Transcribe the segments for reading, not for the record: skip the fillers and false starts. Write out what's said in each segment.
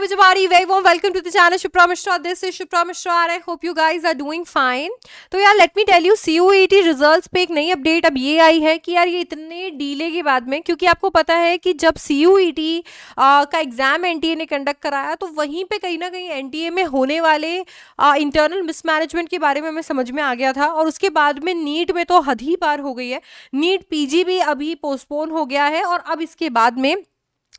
everybody, very warm welcome to the channel Shipra Mishra. This is Shipra Mishra and I hope you guys are doing fine. तो यार let me tell you CUET results पे एक नई update अब ये आई है कि यार ये इतने डीले के बाद में, क्योंकि आपको पता है कि जब CUET का एग्जाम एनटीए ने कंडक्ट कराया तो वहीं पे कहीं ना कहीं एनटीए में होने वाले इंटरनल मिसमैनेजमेंट के बारे में हमें समझ में आ गया था। और उसके बाद में नीट में तो हद ही पार हो गई है। नीट पीजी भी अभी पोस्टपोन हो गया है और अब इसके बाद में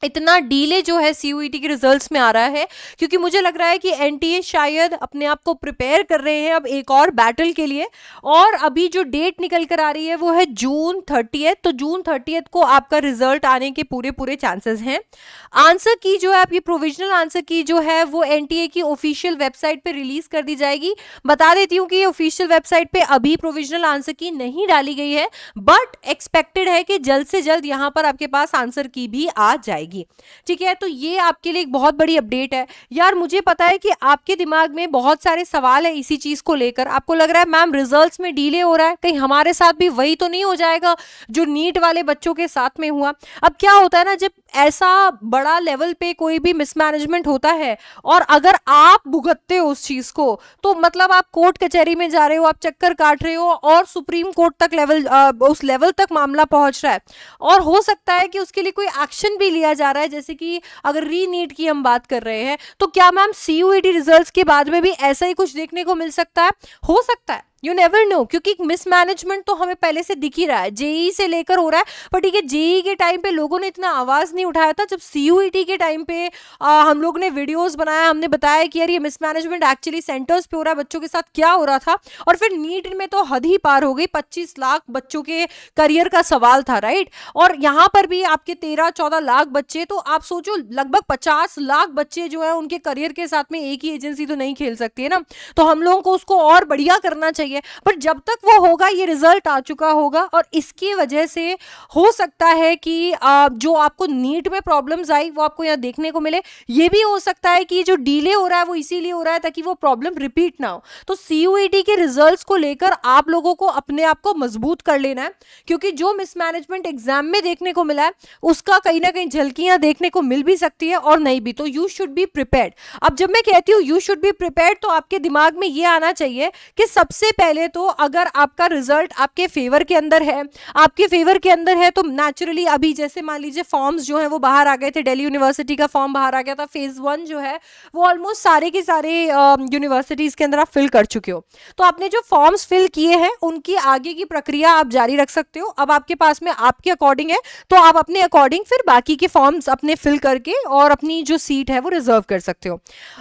इतना डीले जो है सीयूईटी के रिजल्ट्स में आ रहा है, क्योंकि मुझे लग रहा है कि एनटीए शायद अपने आप को प्रिपेयर कर रहे हैं अब एक और बैटल के लिए। और अभी जो डेट निकल कर आ रही है वो है जून 30। तो जून 30 को आपका रिजल्ट आने के पूरे चांसेस हैं। आंसर की जो है आपकी प्रोविजनल आंसर की जो है वो एनटीए की ऑफिशियल वेबसाइट पे रिलीज कर दी जाएगी। बता देती हूँ कि ऑफिशियल वेबसाइट पे अभी प्रोविजनल आंसर की नहीं डाली गई है, बट एक्सपेक्टेड है कि जल्द से जल्द यहाँ पर आपके पास आंसर की भी आ जाएगी। ठीक है, तो ये आपके लिए एक बहुत बड़ी अपडेट है। यार मुझे पता है कि आपके दिमाग में बहुत सारे सवाल है इसी चीज को लेकर। आपको लग रहा है मैम रिजल्ट्स में डिले हो रहा है, कहीं हमारे साथ भी वही तो नहीं हो जाएगा जो नीट वाले बच्चों के साथ में हुआ। अब क्या होता है ना, जब ऐसा बड़ा लेवल पे कोई भी मिसमैनेजमेंट होता है और अगर आप भुगतते हो उस चीज को, तो मतलब आप कोर्ट कचहरी में जा रहे हो, आप चक्कर काट रहे हो और सुप्रीम कोर्ट तक उस लेवल तक मामला पहुंच रहा है। और हो सकता है कि उसके लिए कोई एक्शन भी लिया जा रहा है। जैसे कि अगर री नीट की हम बात कर रहे हैं, तो क्या मैम सीयूईटी रिजल्ट्स के बाद में भी ऐसा ही कुछ देखने को मिल सकता है? हो सकता है, यू नेवर नो, क्योंकि मिसमैनेजमेंट तो हमें पहले से दिख ही रहा है, जेई से लेकर हो रहा है। पर ठीक है, जेई के टाइम पे लोगों ने इतना आवाज नहीं उठाया था। जब सीयूईटी के टाइम पे हम लोग ने वीडियोस बनाया, हमने बताया कि यार ये मिसमैनेजमेंट एक्चुअली सेंटर्स पे हो रहा है, बच्चों के साथ क्या हो रहा था। और फिर नीट में तो हद ही पार हो गई, 25 लाख बच्चों के करियर का सवाल था, राइट। और यहाँ पर भी आपके 13-14 लाख बच्चे, तो आप सोचो लगभग 50 लाख बच्चे जो है उनके करियर के साथ में एक ही एजेंसी तो नहीं खेल सकती है ना। तो हम लोगों को उसको और बढ़िया करना चाहिए। पर जब तक वो होगा ये रिजल्ट आ चुका होगा, और इसकी वजह से हो सकता है कि जो आपको नीट में प्रॉब्लम्स आई वो आपको यहाँ देखने को मिले। ये भी हो सकता है कि जो डिले हो रहा है वो इसीलिए हो रहा है ताकि वो प्रॉब्लम रिपीट ना हो। तो सीयूईटी के रिजल्ट्स को लेकर आप लोगों को अपने आप को मजबूत कर लेना है, क्योंकि जो मिसमैनेजमेंट एग्जाम में देखने को मिला है उसका कहीं ना कहीं झलकियां देखने को मिल भी सकती है और नहीं भी। तो यू शुड बी प्रिपेयर्ड। अब जब मैं कहती हूँ यू शुड बी प्रिपेयर्ड, तो आपके दिमाग में ये आना चाहिए कि सबसे पहले तो अगर आपका रिजल्ट आपके फेवर के अंदर है तो नेचुरली अभी जैसे मान लीजिए फॉर्म्स जो है वो बाहर आ गए थे, दिल्ली यूनिवर्सिटी का फॉर्म बाहर आ गया था, फेज 1 जो है वो ऑलमोस्ट सारे के सारे यूनिवर्सिटीज के अंदर आप फिल कर चुके हो। तो आपने जो फॉर्म्स फिल किए हैं उनकी आगे की प्रक्रिया आप जारी रख सकते हो। अब आपके पास में आपके अकॉर्डिंग है, तो आप अपने अकॉर्डिंग फिर बाकी के फॉर्म्स अपने फिल करके और अपनी जो सीट है वो रिजर्व कर सकते हो।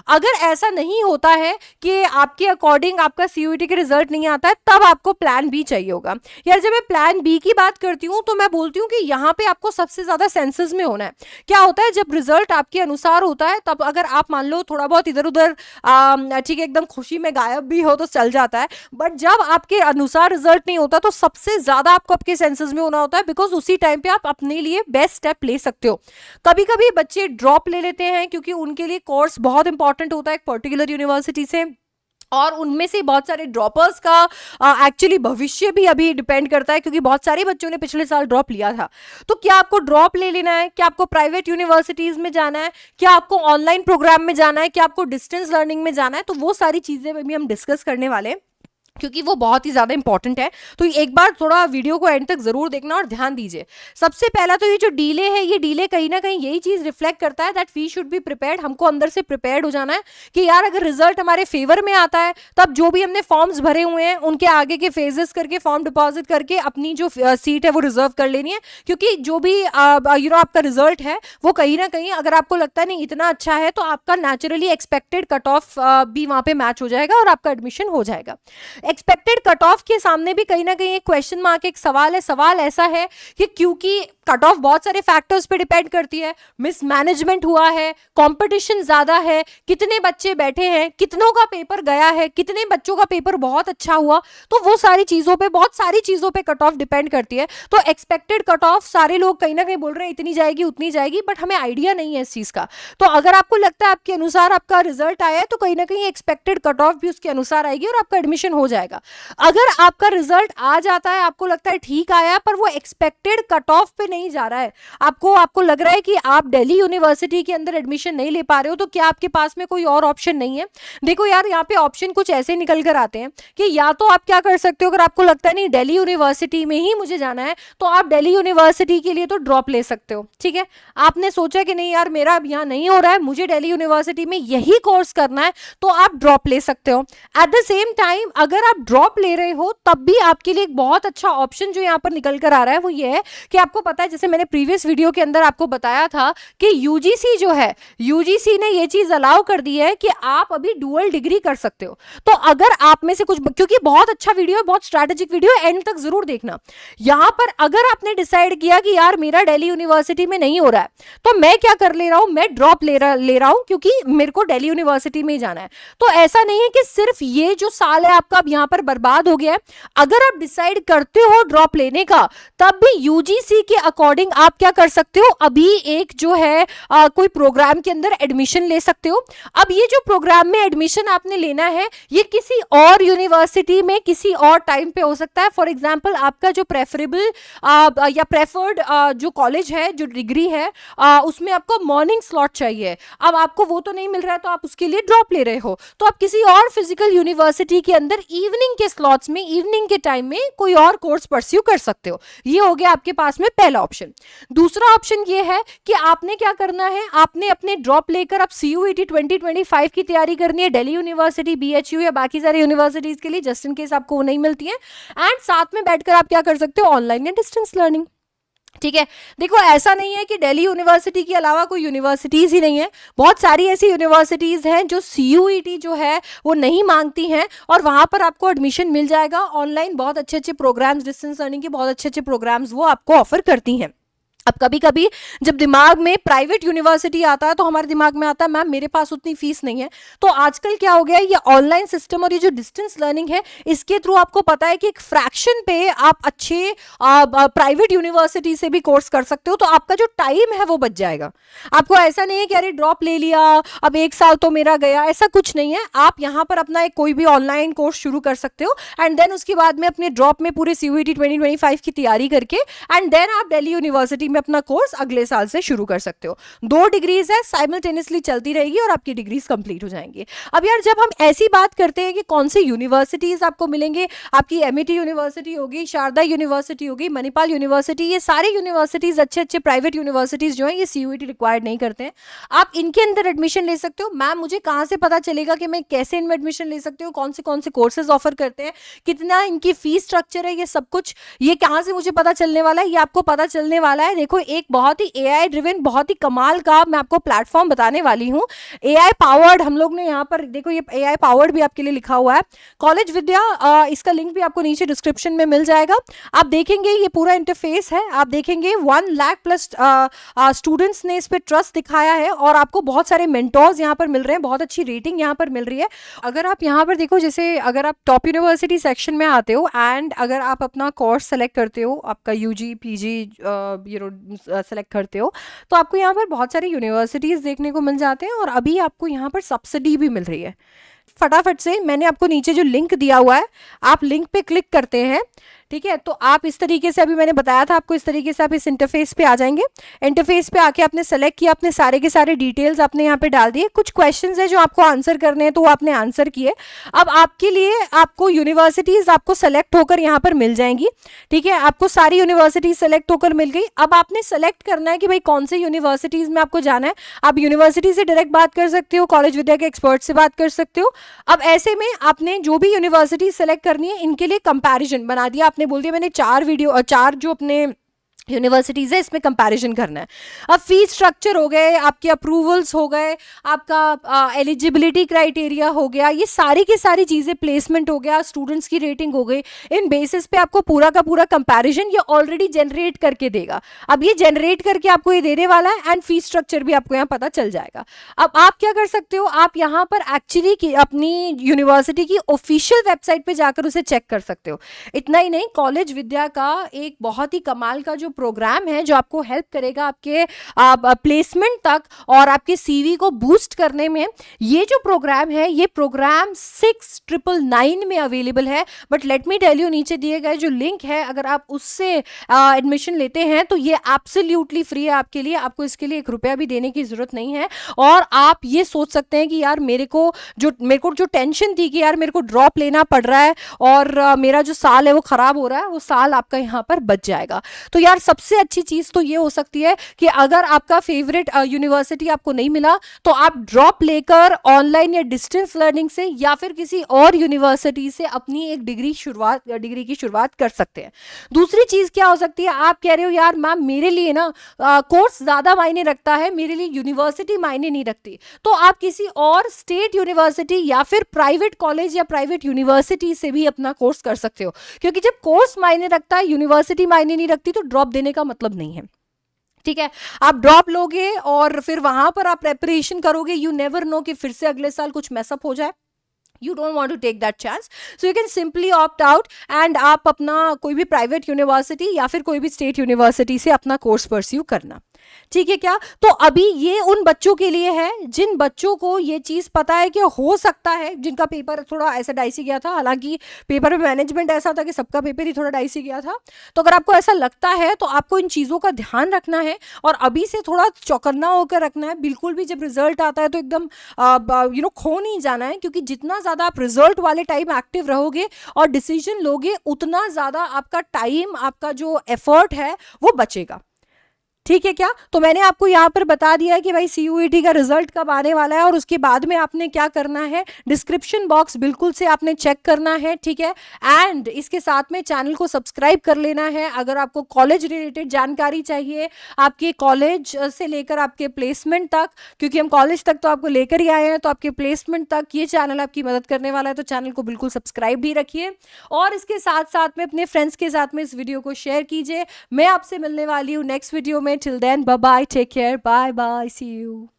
अगर ऐसा नहीं होता है कि आपके अकॉर्डिंग आपका सीयूईटी के रिजल्ट नहीं आता है, तब आपको प्लान बी चाहिए होगा। यार जब मैं प्लान बी की बात करती हूँ तो मैं बोलती हूँ कि यहाँ पे आपको सबसे ज्यादा सेंसेस में होना है। क्या होता है, जब रिजल्ट आपके अनुसार होता है तब अगर आप मान लो थोड़ा बहुत इधर उधर ठीक है एकदम खुशी में गायब भी हो तो चल जाता है, बट जब आपके अनुसार रिजल्ट नहीं होता तो सबसे ज्यादा आपको आपके सेंसेस में होना होता है, बिकॉज उसी टाइम पे आप अपने लिए बेस्ट स्टेप ले सकते हो। कभी कभी बच्चे ड्रॉप ले लेते हैं क्योंकि उनके लिए कोर्स बहुत इंपॉर्टेंट होता है एक पर्टिकुलर यूनिवर्सिटी से, और उनमें से बहुत सारे ड्रॉपर्स का एक्चुअली भविष्य भी अभी डिपेंड करता है, क्योंकि बहुत सारे बच्चों ने पिछले साल ड्रॉप लिया था। तो क्या आपको ड्रॉप ले लेना है, क्या आपको प्राइवेट यूनिवर्सिटीज में जाना है, क्या आपको ऑनलाइन प्रोग्राम में जाना है, क्या आपको डिस्टेंस लर्निंग में जाना है, तो वो सारी चीजें भी हम डिस्कस करने वाले हैं, क्योंकि वो बहुत ही ज्यादा इंपॉर्टेंट है। तो एक बार थोड़ा वीडियो को एंड तक जरूर देखना और ध्यान दीजिए। सबसे पहला तो ये जो डिले है, ये डिले कहीं ना कहीं यही चीज रिफ्लेक्ट करता है that we should be prepared. हमको अंदर से प्रिपेयर्ड हो जाना है कि यार अगर रिजल्ट हमारे फेवर में आता है तब जो भी हमने फॉर्म्स भरे हुए हैं उनके आगे के फेजेस करके फॉर्म डिपॉजिट करके अपनी जो सीट है वो रिजर्व कर लेनी है। क्योंकि जो भी आपका रिजल्ट है वो कहीं ना कहीं अगर आपको लगता है नहीं इतना अच्छा है, तो आपका नेचुरली एक्सपेक्टेड कट ऑफ भी वहां पे मैच हो जाएगा और आपका एडमिशन हो जाएगा। एक्सपेक्टेड कट ऑफ के सामने भी कहीं ना कहीं एक क्वेश्चन मार्क, एक सवाल है। सवाल ऐसा है कि क्योंकि कट ऑफ बहुत सारे फैक्टर्स पे डिपेंड करती है, मिसमैनेजमेंट हुआ है, कंपटीशन ज्यादा है, कितने बच्चे बैठे हैं, कितनों का पेपर गया है, कितने बच्चों का पेपर बहुत अच्छा हुआ, तो वो सारी चीजों पे बहुत सारी चीजों पे कट ऑफ डिपेंड करती है। तो एक्सपेक्टेड कट ऑफ सारे लोग कहीं ना कहीं बोल रहे हैं इतनी जाएगी उतनी जाएगी, बट हमें आइडिया नहीं है इस चीज का। तो अगर आपको लगता है आपके अनुसार आपका रिजल्ट आया है, तो कहीं ना कहीं एक्सपेक्टेड कट ऑफ भी उसके अनुसार आएगी और आपका एडमिशन हो जाएगा। अगर आपका रिजल्ट आ जाता है, आपको लगता है ठीक आया, पर वो एक्सपेक्टेड कट ऑफ पे नहीं जा रहा है, आपको लग रहा है कि आप दिल्ली यूनिवर्सिटी के अंदर एडमिशन नहीं ले पा रहे हो, तो क्या आपके पास में कोई और ऑप्शन नहीं है? देखो यार, यहाँ पे ऑप्शन कुछ ऐसे निकल कर आते हैं कि या तो आप क्या कर सकते हो, अगर आपको लगता है नहीं दिल्ली यूनिवर्सिटी में ही मुझे जाना है, तो आप दिल्ली यूनिवर्सिटी के लिए तो ड्रॉप ले सकते हो। ठीक है, आपने सोचा कि नहीं यार मेरा अब यहाँ नहीं हो रहा है, मुझे दिल्ली यूनिवर्सिटी में यही कोर्स करना है, तो आप ड्रॉप ले सकते हो। एट द सेम टाइम अगर आप ड्रॉप ले रहे हो तब भी आपके लिए एक बहुत अच्छा ऑप्शन जो यहाँ पर निकल कर आ रहा है वो ये है कि आपको पता है, जैसे मैंने प्रीवियस वीडियो के अंदर आपको बताया था कि यूजीसी जो है, यूजीसी ने ये चीज अलाउ कर दी है कि आप अभी डुअल डिग्री कर सकते हो। तो अगर आप में से कुछ, क्योंकि बहुत अच्छा वीडियो है, बहुत स्ट्रैटेजिक वीडियो है, एंड तक जरूर देखना। यहां पर अगर आपने डिसाइड किया कि यार मेरा दिल्ली यूनिवर्सिटी में नहीं हो रहा है, तो मैं क्या कर ले रहा हूं, मैं ड्रॉप ले रहा हूं क्योंकि मेरे को दिल्ली यूनिवर्सिटी में ही जाना है। तो ऐसा नहीं है कि सिर्फ ये जो साल है आपका अब यहां पर बर्बाद हो गया है। अगर आप डिसाइड करते हो ड्रॉप लेने का, तब भी यूजीसी के अकॉर्डिंग आप क्या कर सकते हो, अभी एक जो है कोई प्रोग्राम के अंदर एडमिशन ले सकते हो। अब ये जो प्रोग्राम में एडमिशन आपने लेना है, ये किसी और यूनिवर्सिटी में किसी और टाइम पे हो सकता है। फॉर एग्जांपल आपका जो प्रेफरेबल या प्रेफर्ड जो कॉलेज है, जो डिग्री है, उसमें आपको मॉर्निंग स्लॉट चाहिए, अब आपको वो तो नहीं मिल रहा है, तो आप उसके लिए ड्रॉप ले रहे हो, तो आप किसी और फिजिकल यूनिवर्सिटी के अंदर इवनिंग के स्लॉट्स में, इवनिंग के टाइम में कोई और कोर्स परस्यू कर सकते हो। ये हो गया आपके पास में पहला ऑप्शन। दूसरा ऑप्शन ये है कि आपने क्या करना है, आपने अपने ड्रॉप लेकर अब CUET 2025 की तैयारी करनी है दिल्ली यूनिवर्सिटी, BHU या बाकी सारे यूनिवर्सिटीज के लिए, जस्ट इन केस आपको वो नहीं मिलती है। एंड साथ में बैठकर आप क्या कर सकते हो, ऑनलाइन या डिस्टेंस लर्निंग। ठीक है, देखो ऐसा नहीं है कि दिल्ली यूनिवर्सिटी के अलावा कोई यूनिवर्सिटीज ही नहीं है, बहुत सारी ऐसी यूनिवर्सिटीज हैं जो CUET जो है वो नहीं मांगती हैं, और वहां पर आपको एडमिशन मिल जाएगा ऑनलाइन। बहुत अच्छे अच्छे प्रोग्राम्स, डिस्टेंस लर्निंग के बहुत अच्छे अच्छे प्रोग्राम्स वो आपको ऑफर करती हैं। अब कभी कभी जब दिमाग में प्राइवेट यूनिवर्सिटी आता है, तो हमारे दिमाग में आता है मैम मेरे पास उतनी फीस नहीं है। तो आजकल क्या हो गया है, ये ऑनलाइन सिस्टम और ये जो डिस्टेंस लर्निंग है, इसके थ्रू आपको पता है कि एक फ्रैक्शन पे आप अच्छे प्राइवेट यूनिवर्सिटी से भी कोर्स कर सकते हो, तो आपका जो टाइम है वो बच जाएगा। आपको ऐसा नहीं है कि अरे ड्रॉप ले लिया अब एक साल तो मेरा गया, ऐसा कुछ नहीं है। आप यहाँ पर अपना एक कोई भी ऑनलाइन कोर्स शुरू कर सकते हो, एंड देन उसके बाद में अपने ड्रॉप में पूरे CUET 2025 की तैयारी करके, एंड देन आप दिल्ली यूनिवर्सिटी में अपना कोर्स अगले साल से शुरू कर सकते हो। 2 डिग्रीज है, साइमल्टेनियसली चलती रहेगी और आपकी डिग्रीज कंप्लीट हो जाएंगी। अब यार जब हम ऐसी बात करते हैं कि कौन सी यूनिवर्सिटीज आपको मिलेंगे, आपकी MIT यूनिवर्सिटी होगी, शारदा यूनिवर्सिटी होगी, मणिपाल यूनिवर्सिटी, ये सारी यूनिवर्सिटीज अच्छे अच्छे प्राइवेट यूनिवर्सिटीज जो है ये CUET रिक्वायर्ड नहीं करते हैं, आप इनके अंदर एडमिशन ले सकते हो। मैम मुझे कहां से पता चलेगा कि मैं कैसे इनमें एडमिशन ले सकते हो, कौन से कोर्सेज ऑफर करते हैं, कितना इनकी फीस स्ट्रक्चर है, ये सब कुछ ये कहां से मुझे पता चलने वाला है, ये आपको पता चलने वाला है। देखो एक बहुत ही AI ड्रिवन, बहुत ही कमाल का मैं आपको प्लेटफॉर्म बताने वाली हूँ, AI पावर्ड। हम लोग ने यहाँ पर देखो ये AI पावर्ड भी आपके लिए लिखा हुआ है, कॉलेज विद्या, इसका लिंक भी आपको नीचे डिस्क्रिप्शन में मिल जाएगा। आप देखेंगे ये पूरा इंटरफेस है, आप देखेंगे 1 लाख प्लस स्टूडेंट्स ने इस पर ट्रस्ट दिखाया है, और आपको बहुत सारे मेंटोर्स यहाँ पर मिल रहे हैं, बहुत अच्छी रेटिंग यहाँ पर मिल रही है। अगर आप यहाँ पर देखो, जैसे अगर आप टॉप यूनिवर्सिटी सेक्शन में आते हो, एंड अगर आप अपना कोर्स सेलेक्ट करते हो, आपका UG PG सेलेक्ट करते हो, तो आपको यहाँ पर बहुत सारी यूनिवर्सिटीज देखने को मिल जाते हैं, और अभी आपको यहाँ पर सब्सिडी भी मिल रही है। फटाफट से मैंने आपको नीचे जो लिंक दिया हुआ है, आप लिंक पे क्लिक करते हैं, ठीक है, तो आप इस तरीके से, अभी मैंने बताया था आपको, इस तरीके से आप इस इंटरफेस पे आ जाएंगे। इंटरफेस पे आके आपने सेलेक्ट किया, अपने सारे के सारे डिटेल्स आपने यहाँ पे डाल दिए, कुछ क्वेश्चंस है जो आपको आंसर करने हैं, तो वो आपने आंसर किए। अब आपके लिए आपको यूनिवर्सिटीज आपको सेलेक्ट होकर यहाँ पर मिल जाएंगी, ठीक है, आपको सारी यूनिवर्सिटीज सेलेक्ट होकर मिल गई। अब आपने सेलेक्ट करना है कि भाई कौन से यूनिवर्सिटीज में आपको जाना है। आप यूनिवर्सिटी से डायरेक्ट बात कर सकते हो, कॉलेज विद्या के एक्सपर्ट से बात कर सकते हो। अब ऐसे में आपने जो भी यूनिवर्सिटी सेलेक्ट करनी है, इनके लिए कंपैरिजन बना दिया, आपने बोल दिया मैंने 4 जो अपने यूनिवर्सिटीज है इसमें कंपैरिजन करना है। अब फीस स्ट्रक्चर हो गए, आपके अप्रूवल्स हो गए, आपका एलिजिबिलिटी क्राइटेरिया हो गया, ये सारी की सारी चीज़ें, प्लेसमेंट हो गया, स्टूडेंट्स की रेटिंग हो गई, इन बेसिस पे आपको पूरा का पूरा कंपैरिजन ये ऑलरेडी जनरेट करके देगा। अब ये जनरेट करके आपको ये देने वाला है, एंड फीस स्ट्रक्चर भी आपको यहाँ पता चल जाएगा। अब आप क्या कर सकते हो, आप यहाँ पर एक्चुअली अपनी यूनिवर्सिटी की ऑफिशियल वेबसाइट पर जाकर उसे चेक कर सकते हो। इतना ही नहीं, कॉलेज विद्या का एक बहुत ही कमाल का जो प्रोग्राम है जो आपको हेल्प करेगा आपके प्लेसमेंट तक और आपके सीवी को बूस्ट करने में, ये जो प्रोग्राम है ये प्रोग्राम 6999 में अवेलेबल है। But let me tell you, नीचे दिए गए जो लिंक है अगर आप उससे एडमिशन लेते हैं तो ये एब्सोल्युटली फ्री है आपके लिए, आपको इसके लिए 1 रुपया भी देने की जरूरत नहीं है। और आप ये सोच सकते हैं कि यार मेरे को जो टेंशन थी कि यार मेरे को ड्रॉप लेना पड़ रहा है और मेरा जो साल है वो खराब हो रहा है, वो साल आपका यहाँ पर बच जाएगा। तो यार सबसे अच्छी चीज तो ये हो सकती है कि अगर आपका फेवरेट यूनिवर्सिटी आपको नहीं मिला तो आप ड्रॉप लेकर ऑनलाइन या डिस्टेंस लर्निंग से या फिर किसी और यूनिवर्सिटी से अपनी एक डिग्री की शुरुआत कर सकते हैं। दूसरी चीज क्या हो सकती है, आप कह रहे हो यार मैम मेरे लिए ना कोर्स ज्यादा मायने रखता है, मेरे लिए यूनिवर्सिटी मायने नहीं रखती, तो आप किसी और स्टेट यूनिवर्सिटी या फिर प्राइवेट कॉलेज या प्राइवेट यूनिवर्सिटी से भी अपना कोर्स कर सकते हो। क्योंकि जब कोर्स मायने रखता है, यूनिवर्सिटी मायने नहीं रखती, तो ड्रॉप देने का मतलब नहीं है। ठीक है, आप ड्रॉप लोगे और फिर वहां पर आप प्रेपरेशन करोगे, यू नेवर नो कि फिर से अगले साल कुछ मैसअप हो जाए। You don't want to take that chance, so you can simply opt out and आप अपना कोई भी प्राइवेट यूनिवर्सिटी या फिर कोई भी स्टेट यूनिवर्सिटी से अपना कोर्स परस्यू करना। ठीक है क्या? तो अभी ये उन बच्चों के लिए है जिन बच्चों को ये चीज पता है कि हो सकता है, जिनका पेपर थोड़ा ऐसा डाइसी गया था, हालांकि पेपर में मैनेजमेंट ऐसा था कि सबका पेपर ही थोड़ा डाइसी गया था। तो अगर आपको ऐसा लगता है तो आपको इन चीजों का ध्यान रखना है और अभी से थोड़ा चौकन्ना होकर रखना है। बिल्कुल भी जब रिजल्ट आता है तो एकदम खो नहीं जाना है, क्योंकि जितना ज्यादा आप रिजल्ट वाले टाइम एक्टिव रहोगे और डिसीजन लोगे, उतना ज्यादा आपका टाइम, आपका जो एफर्ट है वो बचेगा। ठीक है क्या? तो मैंने आपको यहाँ पर बता दिया है कि भाई CUET का रिजल्ट कब आने वाला है और उसके बाद में आपने क्या करना है, डिस्क्रिप्शन बॉक्स बिल्कुल से आपने चेक करना है। ठीक है, एंड इसके साथ में चैनल को सब्सक्राइब कर लेना है। अगर आपको कॉलेज रिलेटेड जानकारी चाहिए, आपके कॉलेज से लेकर आपके प्लेसमेंट तक, क्योंकि हम कॉलेज तक तो आपको लेकर ही आए हैं, तो आपके प्लेसमेंट तक ये चैनल आपकी मदद करने वाला है। तो चैनल को बिल्कुल सब्सक्राइब भी रखिए और इसके साथ साथ में अपने फ्रेंड्स के साथ में इस वीडियो को शेयर कीजिए। मैं आपसे मिलने वाली हूँ नेक्स्ट वीडियो में। Till then, bye bye, take care, bye bye, see you.